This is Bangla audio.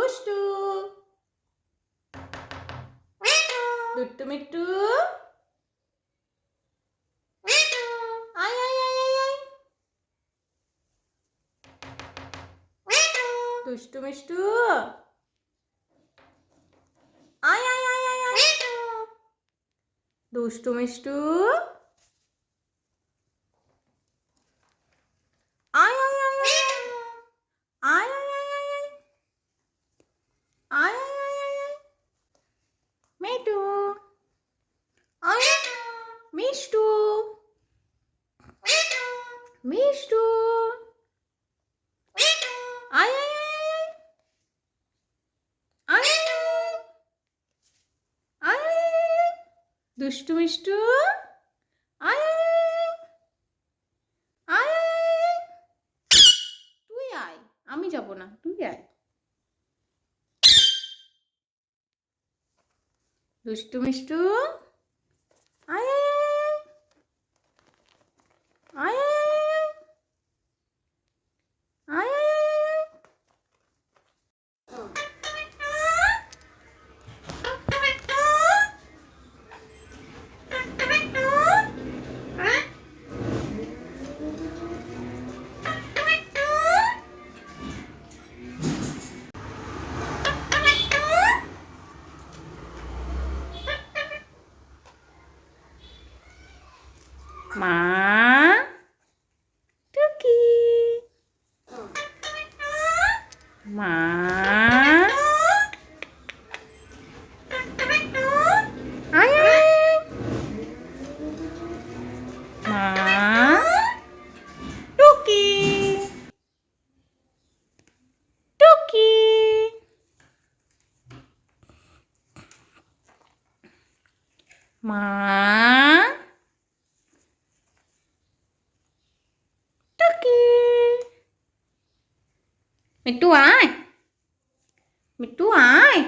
দুষ্টু দুষ্টু মিট্টু আয় আয় আয় আয় আয় দুষ্টু মিষ্টু আয় আয় আয় আয় আয় দুষ্টু মিষ্টু আয় আয় আয় আয় আয় আয় আয় আয় আয় আয় আয় আয় আয় মিটু আয় মিষ্টু মিষ্টু আয় আয় আয় আয় আয় আয় দুষ্টু মিষ্টু আয় আয় আয় তুই আয় আমি যাব না তুই আয় দুষ্টু মিষ্টু আয় আয় আয় আয় মা টুকি মা আয় আয় মা টুকি টুকি মা টুকি মিট্টু আয় মিট্টু আয়